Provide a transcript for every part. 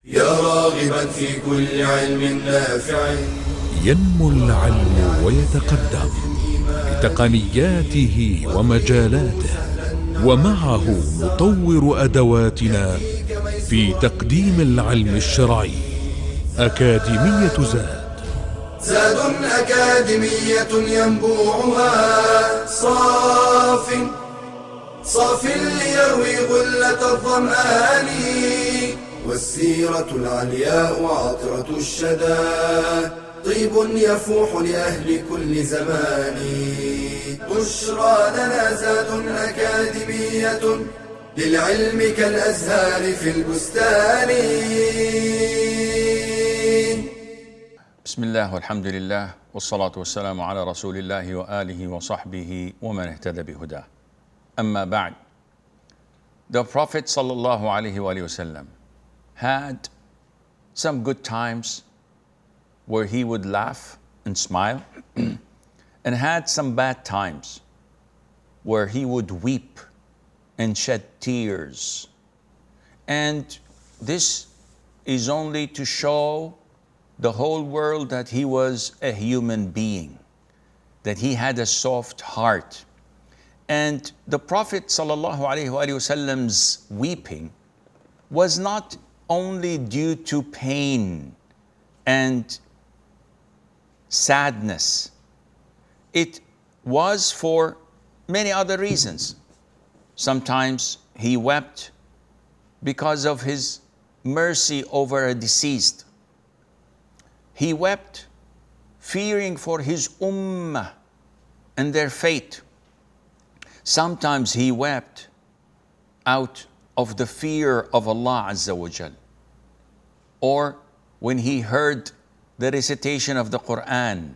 يا راغبا في كل علم نافع. ينمو العلم ويتقدم بتقنياته ومجالاته، ومعه نطور أدواتنا في تقديم العلم الشرعي. أكاديمية زاد أكاديمية ينبوعها صاف ليروي غلة الظمآن، والسيرة العلياء عطرة الشدى طيب يفوح لأهل كل زمان. بشرى لنا زاد أكاديمية للعلم كالأزهار في البستان. بسم الله والحمد لله والصلاة والسلام على رسول الله وآله وصحبه ومن اهتدى بهداه. أما بعد, the Prophet sallallahu alaihi wasallam had some good times where he would laugh and smile and had some bad times where he would weep and shed tears. And this is only to show the whole world that he was a human being, that he had a soft heart. And the Prophet ﷺ's weeping was not only due to pain and sadness. It was for many other reasons. Sometimes he wept because of his mercy over a deceased. He wept fearing for his ummah and their fate. Sometimes he wept out of the fear of Allah Azza wa Jal, or when he heard the recitation of the Quran,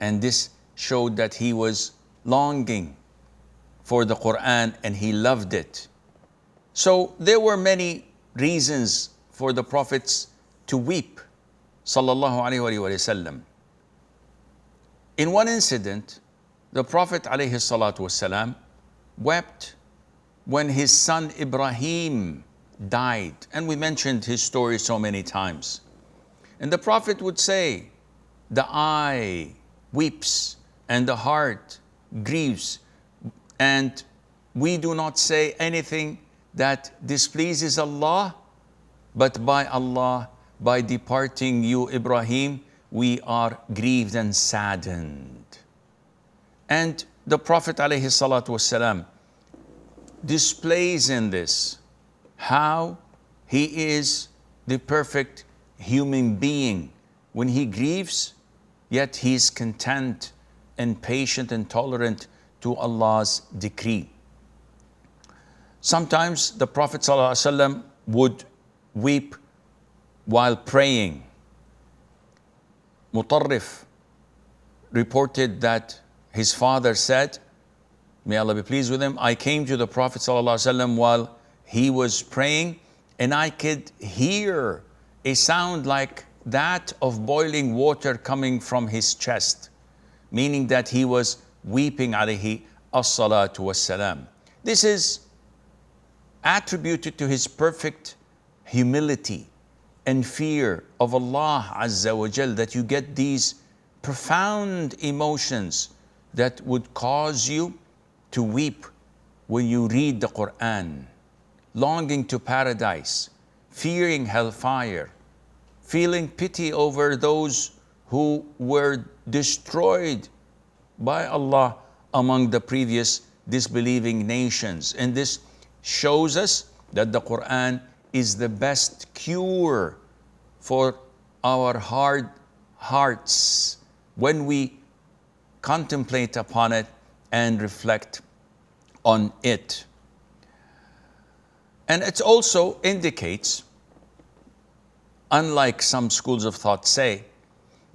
and this showed that he was longing for the Quran and he loved it. So there were many reasons for the prophets to weep, sallallahu alaihi wasallam. In one incident, the Prophet alayhi salatu wasalam wept when his son Ibrahim died. And we mentioned his story so many times. And the Prophet would say, the eye weeps and the heart grieves, and we do not say anything that displeases Allah, but by Allah, by departing you, Ibrahim, we are grieved and saddened. And the Prophet ﷺ displays in this how he is the perfect human being. When he grieves, yet he is content and patient and tolerant to Allah's decree. Sometimes the Prophet ﷺ would weep while praying. Mutarrif reported that his father said, may Allah be pleased with him, I came to the Prophet ﷺ while he was praying, and I could hear a sound like that of boiling water coming from his chest, meaning that he was weeping alayhi as-salatu was-salam. This is attributed to his perfect humility and fear of Allah Azza wa Jal, that you get these profound emotions that would cause you to weep when you read the Quran, longing to paradise, fearing hellfire, feeling pity over those who were destroyed by Allah among the previous disbelieving nations. And this shows us that the Quran is the best cure for our hard hearts when we contemplate upon it and reflect on it. And it also indicates, unlike some schools of thought say,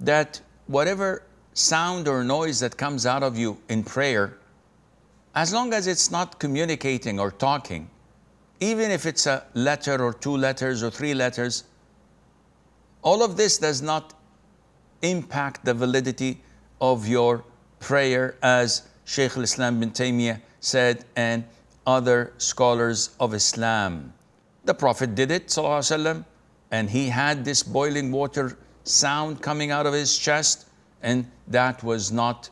that whatever sound or noise that comes out of you in prayer, as long as it's not communicating or talking, even if it's a letter or 2 letters or 3 letters, all of this does not impact the validity of your prayer, as Shaykh al-Islam bin Taymiyyah said, and other scholars of Islam. The Prophet did it, sallallahu alaihi wasallam, and he had this boiling water sound coming out of his chest, and that was not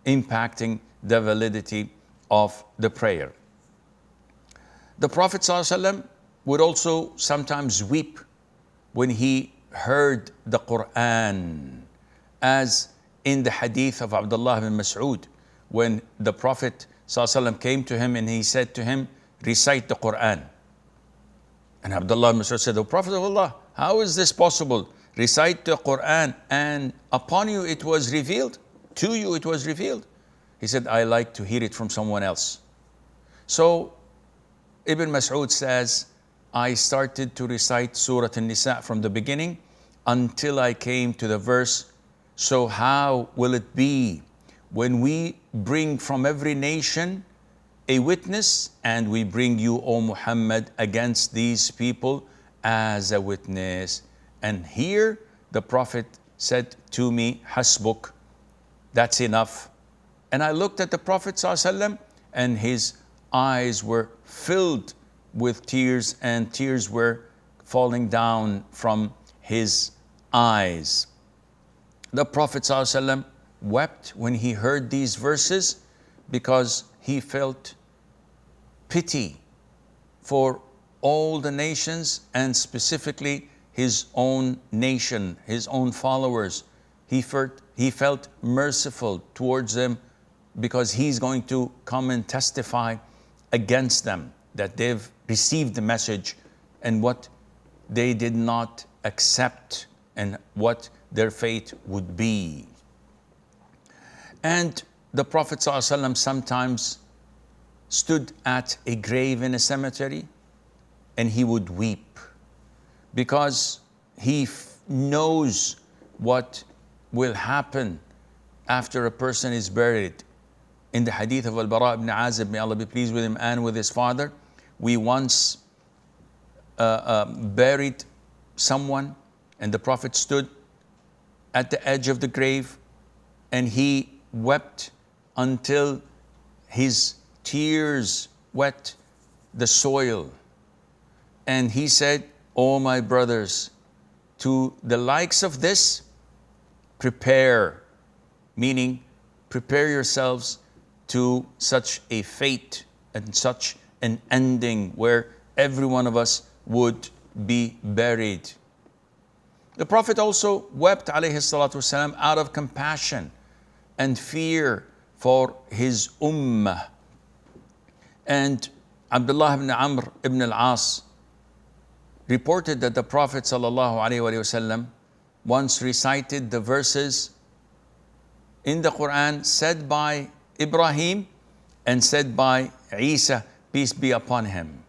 impacting the validity of the prayer. The Prophet ﷺ would also sometimes weep when he heard the Quran, as in the hadith of Abdullah bin Mas'ud, when the Prophet ﷺ came to him and he said to him, recite the Quran. And Abdullah bin Mas'ud said, O Prophet of Allah, how is this possible? Recite the Quran, and upon you it was revealed, to you it was revealed. He said, I like to hear it from someone else. So Ibn Mas'ud says, I started to recite Surah An-Nisa from the beginning until I came to the verse, so how will it be when we bring from every nation a witness, and we bring you, O Muhammad, against these people as a witness? And here the Prophet said to me, Hasbuk, that's enough. And I looked at the Prophet ﷺ, and his eyes were filled with tears, and tears were falling down from his eyes. The Prophet ﷺ wept when he heard these verses, because he felt pity for all the nations, and specifically his own nation, his own followers. He felt merciful towards them, because he's going to come and testify against them that they've received the message and what they did not accept and what their fate would be. And the Prophet ﷺ sometimes stood at a grave in a cemetery and he would weep, because he knows what will happen after a person is buried. In the hadith of Al-Bara ibn Azib, may Allah be pleased with him and with his father, we once buried someone, and the Prophet stood at the edge of the grave and he wept until his tears wet the soil. And he said, "O my brothers, to the likes of this, prepare," meaning prepare yourselves to such a fate and such an ending where every one of us would be buried. The Prophet also wept, alayhi salatu wasalam, out of compassion and fear for his ummah. And Abdullah ibn Amr ibn al-As reported that the Prophet sallallahu alayhi wasallam once recited the verses in the Quran said by Ibrahim and said by Isa, peace be upon him.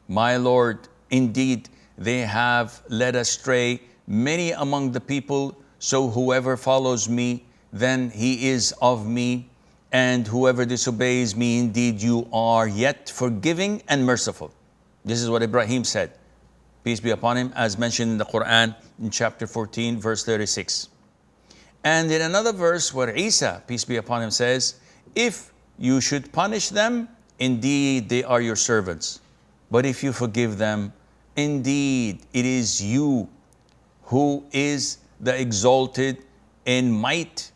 My Lord, indeed they have led astray many among the people, so whoever follows me, then he is of me, and whoever disobeys me, indeed you are yet forgiving and merciful. This is what Ibrahim said, peace be upon him, as mentioned in the Quran in chapter 14, verse 36. And in another verse where Isa, peace be upon him, says, if you should punish them, indeed they are your servants. But if you forgive them, indeed it is you who is the exalted in might,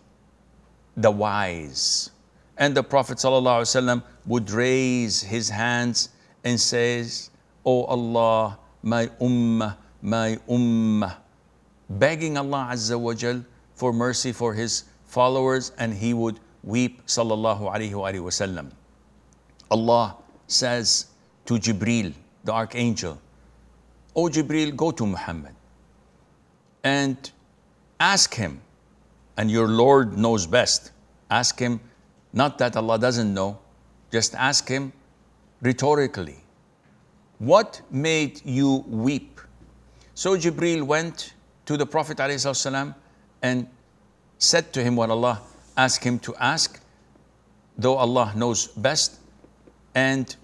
the wise. And the Prophet ﷺ would raise his hands and says, "O Allah, my ummah, begging Allah Azza wa Jal for mercy for his followers, and he would weep, sallallahu alayhi wa sallam. Allah says to Jibreel, the archangel, "O Jibreel, go to Muhammad and ask him," and your Lord knows best. Ask him, not that Allah doesn't know, just ask him rhetorically, "What made you weep?" So Jibreel went to the Prophet ﷺ and said to him what Allah asked him to ask, though Allah knows best. And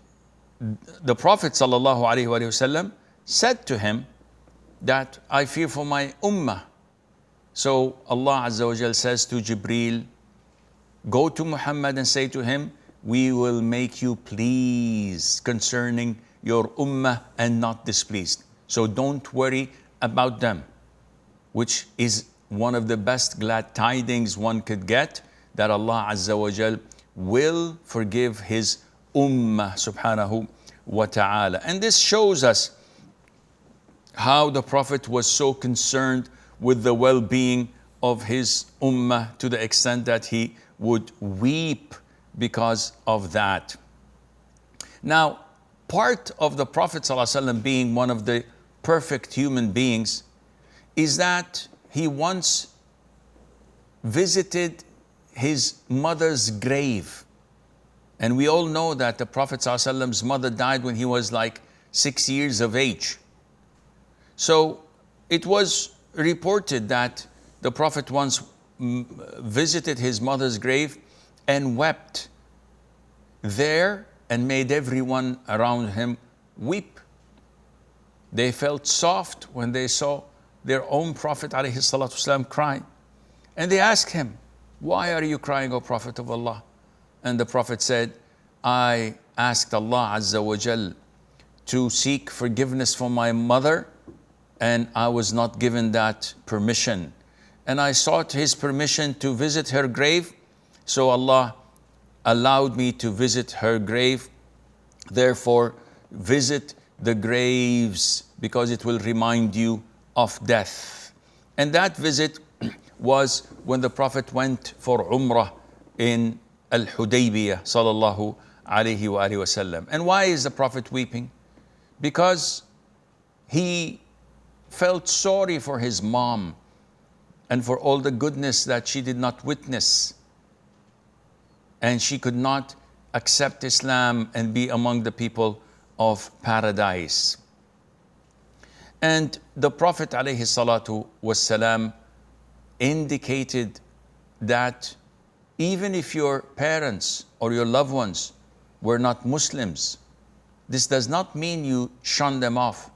the Prophet ﷺ said to him that, "I fear for my ummah." So Allah Azza wa Jal says to Jibreel, "Go to Muhammad and say to him, we will make you pleased concerning your ummah and not displeased. So don't worry about them, which is one of the best glad tidings one could get, that Allah Azza wa Jal will forgive his ummah subhanahu wa ta'ala. And this shows us how the Prophet was so concerned with the well-being of his ummah, to the extent that he would weep because of that. Now, part of the Prophet ﷺ being one of the perfect human beings is that he once visited his mother's grave. And we all know that the Prophet ﷺ's mother died when he was like 6 years of age. So it was reported that the Prophet once visited his mother's grave and wept there and made everyone around him weep. They felt soft when they saw their own Prophet ﷺ crying. And they asked him, "Why are you crying, O Prophet of Allah?" And the Prophet said, "I asked Allah Azza wa Jal to seek forgiveness for my mother, and I was not given that permission. And I sought his permission to visit her grave, so Allah allowed me to visit her grave. Therefore, visit the graves, because it will remind you of death." And that visit was when the Prophet went for Umrah in Al-Hudaybiyah sallallahu alayhi wa alihi wasallam. And why is the Prophet weeping? Because he felt sorry for his mom and for all the goodness that she did not witness. And she could not accept Islam and be among the people of paradise. And the Prophet alayhi salatu wassalam indicated that even if your parents or your loved ones were not Muslims, this does not mean you shun them off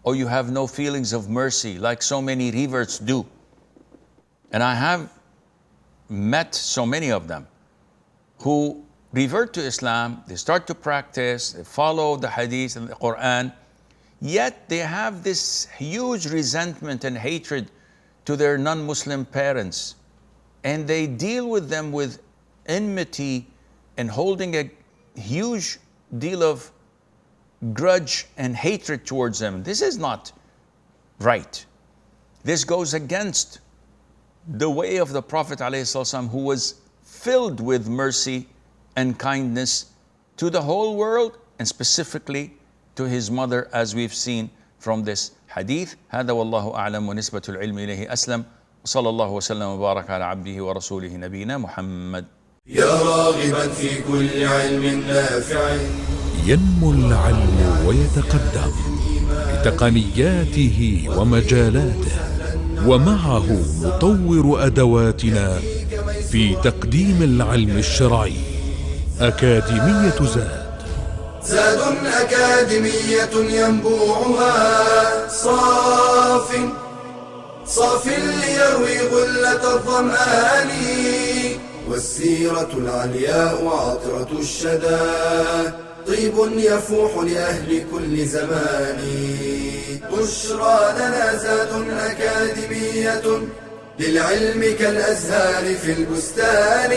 or you have no feelings of mercy like so many reverts do. And I have met so many of them who revert to Islam, they start to practice, they follow the hadith and the Quran, yet they have this huge resentment and hatred to their non-Muslim parents. And they deal with them with enmity and holding a huge deal of grudge and hatred towards them. This is not right. This goes against the way of the Prophet ﷺ, who was filled with mercy and kindness to the whole world, and specifically to his mother, as we've seen from this hadith. هذا والله أعلم ونسبة العلم إليه أسلم وصلى الله وسلم وبارك على عبده ورسوله نبينا محمد. يا راغبا في كل علم نافع. ينمو العلم ويتقدم بتقنياته ومجالاته، ومعه نطور أدواتنا في تقديم العلم الشرعي. أكاديمية زاد أكاديمية ينبوعها صاف ليروي غلة الظمآن، والسيرة العلياء عطرة الشدى، طيب يفوح لأهل كل زمان. بشرى لنا زاد أكاديمية، للعلم كالأزهار في البستان.